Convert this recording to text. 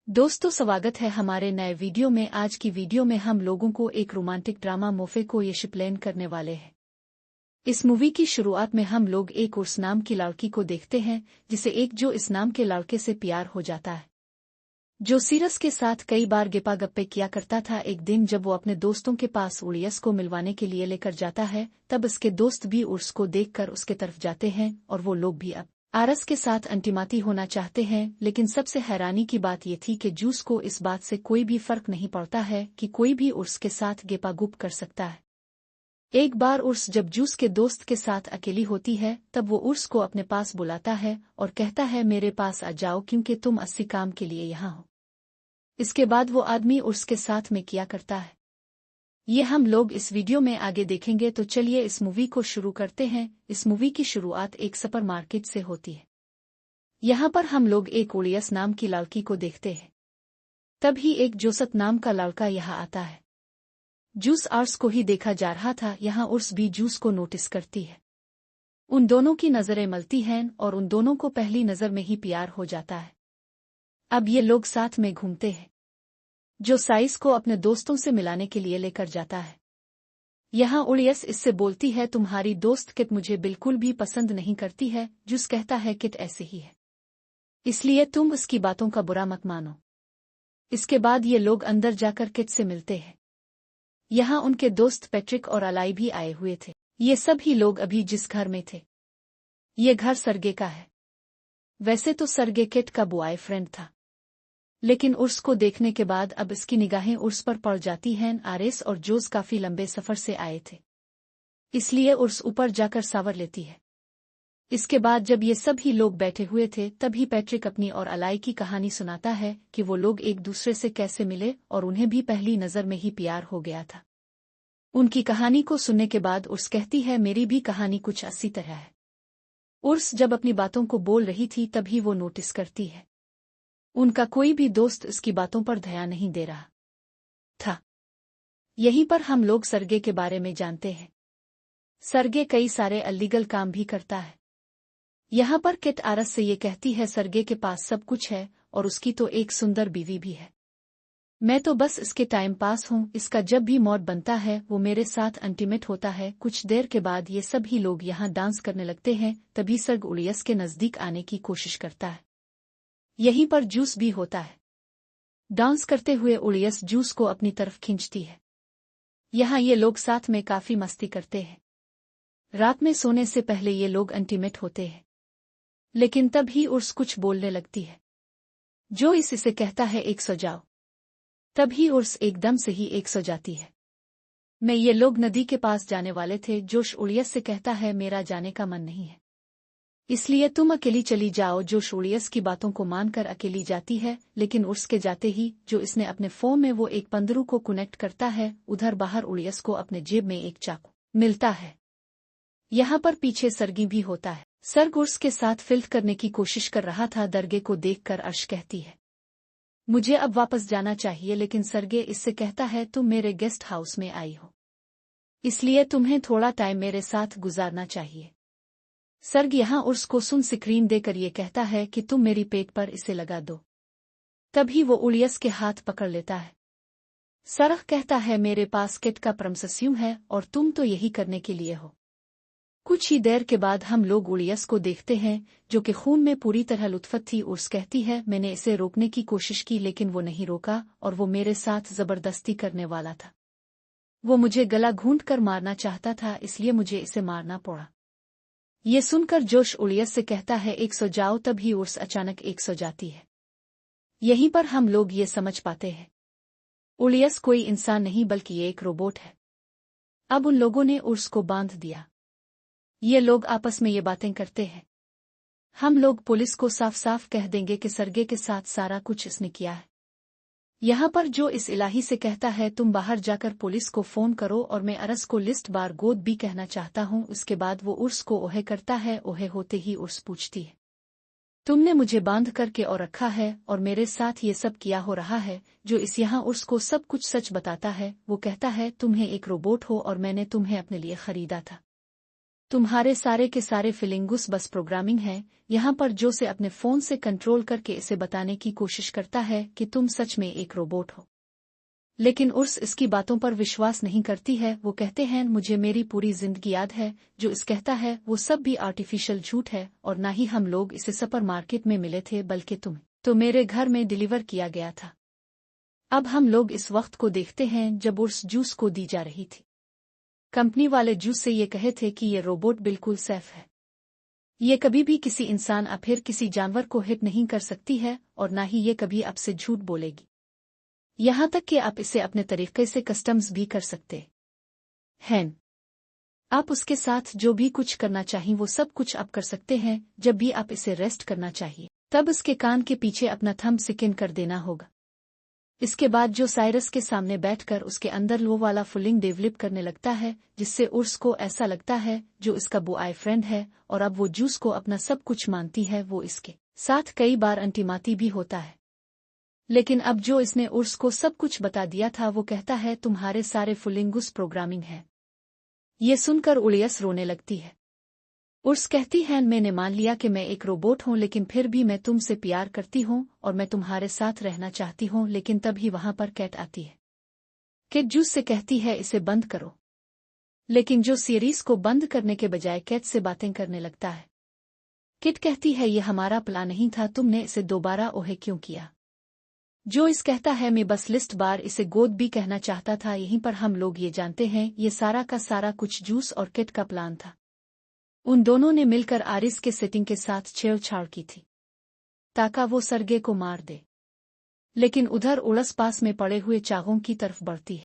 दोस्तों स्वागत है हमारे नए वीडियो में। आज की वीडियो में हम लोगों को एक रोमांटिक ड्रामा मोफे को ये शिप्लेन करने वाले हैं। इस मूवी की शुरुआत में हम लोग एक उर्स नाम की लड़की को देखते हैं जिसे एक जो इस नाम के लड़के से प्यार हो जाता है, जो सीरस के साथ कई बार गेपा गप्पे किया करता था। एक दिन जब वो अपने दोस्तों के पास उड़ियस को मिलवाने के लिए लेकर जाता है, तब इसके दोस्त भी उर्स को देखकर उसके तरफ जाते हैं और वो लोग भी अब आरस के साथ अंटिमाती होना चाहते हैं। लेकिन सबसे हैरानी की बात यह थी कि जूस को इस बात से कोई भी फर्क नहीं पड़ता है कि कोई भी उर्स के साथ गेपागुप कर सकता है। एक बार उर्स जब जूस के दोस्त के साथ अकेली होती है, तब वो उर्स को अपने पास बुलाता है और कहता है मेरे पास आ जाओ क्योंकि तुम 80 काम के लिए यहाँ हो। इसके बाद वो आदमी उर्स के साथ में किया करता है। ये हम लोग इस वीडियो में आगे देखेंगे, तो चलिए इस मूवी को शुरू करते हैं। इस मूवी की शुरुआत एक सुपरमार्केट से होती है। यहाँ पर हम लोग एक उड़ियस नाम की लड़की को देखते हैं। तभी एक जोसत नाम का लड़का यहाँ आता है। जूस आर्स को ही देखा जा रहा था, यहाँ उर्स भी जूस को नोटिस करती है। उन दोनों की नजरें मिलती हैं और उन दोनों को पहली नजर में ही प्यार हो जाता है। अब ये लोग साथ में घूमते हैं। जो साइस को अपने दोस्तों से मिलाने के लिए लेकर जाता है। यहाँ उड़ियस इससे बोलती है तुम्हारी दोस्त किट मुझे बिल्कुल भी पसंद नहीं करती है। जूस कहता है किट ऐसे ही है, इसलिए तुम उसकी बातों का बुरा मत मानो। इसके बाद ये लोग अंदर जाकर किट से मिलते हैं। यहाँ उनके दोस्त पैट्रिक और अलाई भी आए हुए थे। ये सभी लोग अभी जिस घर में थे, ये घर सरगे का है। वैसे तो सरगे किट का बॉयफ्रेंड था, लेकिन उर्स को देखने के बाद अब इसकी निगाहें उर्स पर पड़ जाती हैं। आरेस और जोस काफी लंबे सफर से आए थे, इसलिए उर्स ऊपर जाकर सावर लेती है। इसके बाद जब ये सभी लोग बैठे हुए थे, तभी पैट्रिक अपनी और अलाई की कहानी सुनाता है कि वो लोग एक दूसरे से कैसे मिले और उन्हें भी पहली नजर में ही प्यार हो गया था। उनकी कहानी को सुनने के बाद उर्स कहती है मेरी भी कहानी कुछ इसी तरह है। उर्स जब अपनी बातों को बोल रही थी, तभी वो नोटिस करती है उनका कोई भी दोस्त इसकी बातों पर ध्यान नहीं दे रहा था। यहीं पर हम लोग सरगे के बारे में जानते हैं। सरगे कई सारे अलीगल काम भी करता है। यहाँ पर किट आरस से ये कहती है सरगे के पास सब कुछ है और उसकी तो एक सुंदर बीवी भी है। मैं तो बस इसके टाइम पास हूँ, इसका जब भी मौड बनता है वो मेरे साथ इंटीमेट होता है। कुछ देर के बाद ये सभी लोग यहाँ डांस करने लगते हैं। तभी सर्ग उड़ियस के नजदीक आने की कोशिश करता है। यहीं पर जूस भी होता है। डांस करते हुए उड़ियस जूस को अपनी तरफ खींचती है। यहाँ ये लोग साथ में काफी मस्ती करते हैं। रात में सोने से पहले ये लोग इंटीमेट होते हैं। लेकिन तभी उर्स कुछ बोलने लगती है। जो इसे कहता है एक सो जाओ। तभी उर्स एकदम से ही एक सो जाती है। मैं ये लोग नदी के पास जाने वाले थे। जोश उड़ियस से कहता है मेरा जाने का मन नहीं है, इसलिए तुम अकेली चली जाओ। जो उड़ियस की बातों को मानकर अकेली जाती है, लेकिन उर्स के जाते ही जो इसने अपने फोन में वो एक पंदरू को कनेक्ट करता है, उधर बाहर उड़ियस को अपने जेब में एक चाकू मिलता है। यहाँ पर पीछे सरगी भी होता है। सर्ग उर्स के साथ फिल्ट करने की कोशिश कर रहा था। दरगे को देखकर अर्श कहती है मुझे अब वापस जाना चाहिए, लेकिन सरगे इससे कहता है तुम मेरे गेस्ट हाउस में आई हो, इसलिए तुम्हें थोड़ा टाइम मेरे साथ गुजारना चाहिए। सर्ग यहाँ उर्स को सुन स्क्रीन देकर ये कहता है कि तुम मेरी पेट पर इसे लगा दो। तभी वो उड़ियस के हाथ पकड़ लेता है। सरग कहता है मेरे पास किट का परमसस्यूम है और तुम तो यही करने के लिए हो। कुछ ही देर के बाद हम लोग उड़ियस को देखते हैं, जो कि खून में पूरी तरह लुत्फत थी। उर्स कहती है मैंने इसे रोकने की कोशिश की, लेकिन वो नहीं रोका और वो मेरे साथ जबरदस्ती करने वाला था। वो मुझे गला घूंट कर मारना चाहता था, इसलिए मुझे इसे मारना पड़ा। ये सुनकर जोश उड़ियस से कहता है एक सो जाओ। तभी उर्स अचानक एक सो जाती है। यहीं पर हम लोग ये समझ पाते हैं उड़ियस कोई इंसान नहीं बल्कि ये एक रोबोट है। अब उन लोगों ने उर्स को बांध दिया। ये लोग आपस में ये बातें करते हैं। हम लोग पुलिस को साफ साफ कह देंगे कि सरगे के साथ सारा कुछ इसने किया है। यहाँ पर जो इस इलाही से कहता है तुम बाहर जाकर पुलिस को फोन करो और मैं अरस को लिस्ट बार गोद भी कहना चाहता हूँ। उसके बाद वो उर्स को ओहे करता है। ओहे होते ही उर्स पूछती है तुमने मुझे बांध करके और रखा है और मेरे साथ ये सब किया हो रहा है। जो इस यहाँ उर्स को सब कुछ सच बताता है। वो कहता है तुम्हें एक रोबोट हो और मैंने तुम्हें अपने लिए खरीदा था। तुम्हारे सारे के सारे फीलिंगुस बस प्रोग्रामिंग है। यहाँ पर जो से अपने फोन से कंट्रोल करके इसे बताने की कोशिश करता है कि तुम सच में एक रोबोट हो। लेकिन उर्स इसकी बातों पर विश्वास नहीं करती है। वो कहते हैं मुझे मेरी पूरी जिंदगी याद है। जो इस कहता है वो सब भी आर्टिफिशियल झूठ है, और ना ही हम लोग इसे सुपर मार्केट में मिले थे, बल्कि तुम तो मेरे घर में डिलीवर किया गया था। अब हम लोग इस वक्त को देखते हैं जब उर्स जूस को दी जा रही थी। कंपनी वाले जूस से ये कहे थे कि ये रोबोट बिल्कुल सेफ है। ये कभी भी किसी इंसान या फिर किसी जानवर को हिट नहीं कर सकती है, और ना ही ये कभी आपसे झूठ बोलेगी। यहाँ तक कि आप इसे अपने तरीके से कस्टम्स भी कर सकते हैं। आप उसके साथ जो भी कुछ करना चाहिए वो सब कुछ आप कर सकते हैं। जब भी आप इसे रेस्ट करना चाहिए तब उसके कान के पीछे अपना थंब स्किन कर देना होगा। इसके बाद जो साइरस के सामने बैठकर उसके अंदर वो वाला फीलिंग डेवलप करने लगता है, जिससे उर्स को ऐसा लगता है जो इसका बॉयफ्रेंड है, और अब वो जूस को अपना सब कुछ मानती है। वो इसके साथ कई बार अंटिमाती भी होता है। लेकिन अब जो इसने उर्स को सब कुछ बता दिया था, वो कहता है तुम्हारे सारे फीलिंगुस प्रोग्रामिंग है। ये सुनकर उलियस रोने लगती है। उर्स कहती है मैंने मान लिया कि मैं एक रोबोट हूँ, लेकिन फिर भी मैं तुमसे प्यार करती हूँ और मैं तुम्हारे साथ रहना चाहती हूँ। लेकिन तभी वहां पर कैट आती है। कैट जूस से कहती है इसे बंद करो, लेकिन जो सीरीज को बंद करने के बजाय कैट से बातें करने लगता है। किट कहती है ये हमारा प्लान नहीं था, तुमने इसे दोबारा ओहे क्यों किया। जो इस कहता है मैं बस लिस्ट बार इसे गोद भी कहना चाहता था। यहीं पर हम लोग ये जानते हैं ये सारा का सारा कुछ जूस और किट का प्लान था। उन दोनों ने मिलकर आरिस के सेटिंग के साथ छेड़छाड़ की थी ताकि वो सरगे को मार दे। लेकिन उधर उड़स पास में पड़े हुए चागों की तरफ बढ़ती है।